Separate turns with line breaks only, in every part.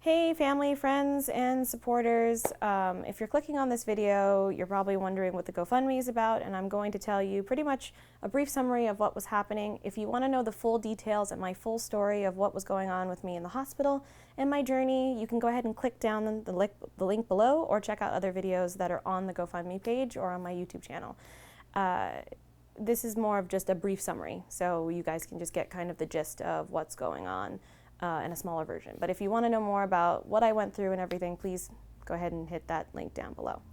Hey family, friends, and supporters. If you're clicking on this video, you're probably wondering what the GoFundMe is about, and I'm going to tell you pretty much a brief summary of what was happening. If you want to know the full details and my full story of what was going on with me in the hospital and my journey, you can go ahead and click down the link below or check out other videos that are on the GoFundMe page or on my YouTube channel. This is more of just a brief summary, so you guys can just get kind of the gist of what's going on. In a smaller version. But if you want to know more about what I went through and everything, please go ahead and hit that link down below.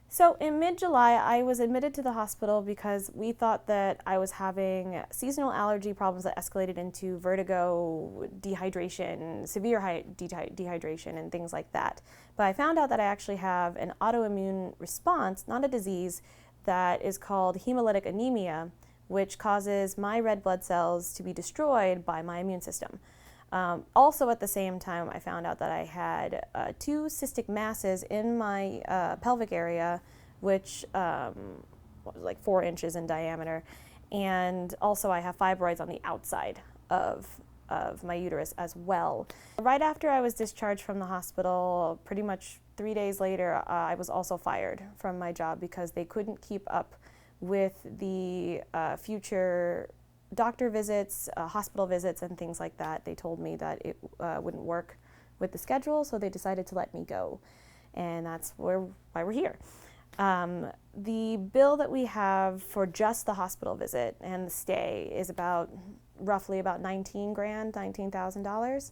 So in mid-July, I was admitted to the hospital because we thought that I was having seasonal allergy problems that escalated into vertigo, dehydration, severe dehydration, and things like that. But I found out that I actually have an autoimmune response, not a disease, that is called hemolytic anemia, which causes my red blood cells to be destroyed by my immune system. Also at the same time, I found out that I had 2 cystic masses in my pelvic area, which was like 4 inches in diameter, and also I have fibroids on the outside of my uterus as well. Right after I was discharged from the hospital, pretty much 3 days later, I was also fired from my job because they couldn't keep up with the future doctor visits, hospital visits, and things like that. They told me that it wouldn't work with the schedule, so they decided to let me go. And that's why we're here. The bill that we have for just the hospital visit and the stay is roughly about $19,000,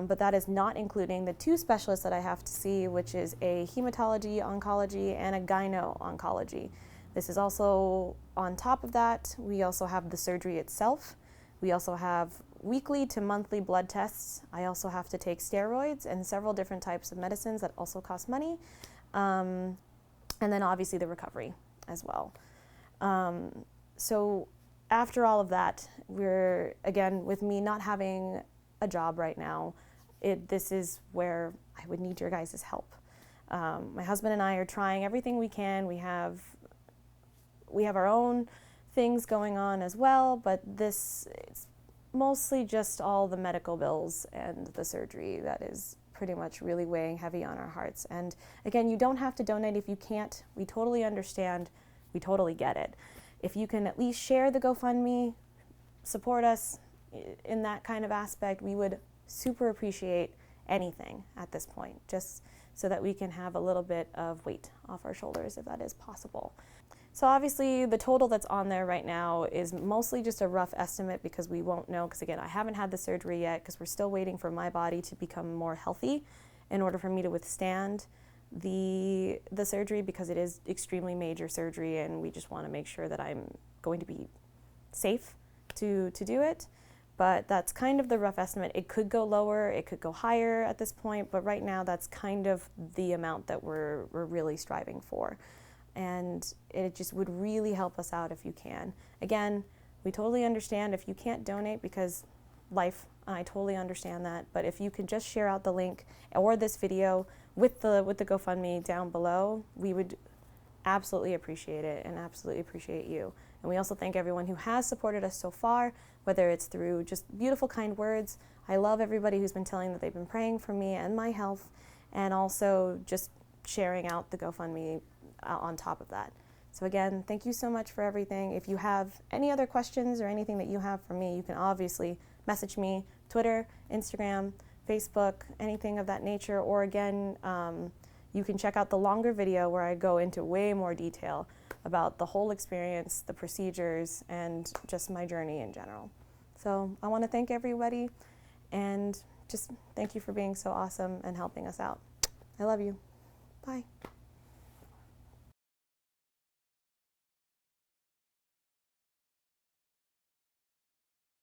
but that is not including the 2 specialists that I have to see, which is a hematology oncology and a gyno oncology. This is also on top of that. We also have the surgery itself. We also have weekly to monthly blood tests. I also have to take steroids and several different types of medicines that also cost money. And then obviously the recovery as well. So after all of that, we're, again, with me not having a job right now, this is where I would need your guys' help. My husband and I are trying everything we can. We have our own things going on as well, but it's mostly just all the medical bills and the surgery that is pretty much really weighing heavy on our hearts. And again, you don't have to donate if you can't. We totally understand. We totally get it. If you can at least share the GoFundMe, support us in that kind of aspect, we would super appreciate anything at this point, just so that we can have a little bit of weight off our shoulders if that is possible. So obviously the total that's on there right now is mostly just a rough estimate because we won't know, because again, I haven't had the surgery yet because we're still waiting for my body to become more healthy in order for me to withstand the surgery, because it is extremely major surgery and we just want to make sure that I'm going to be safe to do it. But that's kind of the rough estimate. It could go lower, it could go higher at this point, but right now that's kind of the amount that we're really striving for. And it just would really help us out if you can. Again, we totally understand if you can't donate because life, I totally understand that, but if you could just share out the link or this video with the GoFundMe down below, we would absolutely appreciate it and absolutely appreciate you. And we also thank everyone who has supported us so far, whether it's through just beautiful, kind words. I love everybody who's been telling that they've been praying for me and my health, and also just sharing out the GoFundMe on top of that. So again, thank you so much for everything. If you have any other questions or anything that you have for me, you can obviously message me, Twitter, Instagram, Facebook, anything of that nature, or again, you can check out the longer video where I go into way more detail about the whole experience, the procedures, and just my journey in general. So I want to thank everybody, and just thank you for being so awesome and helping us out. I love you. Bye.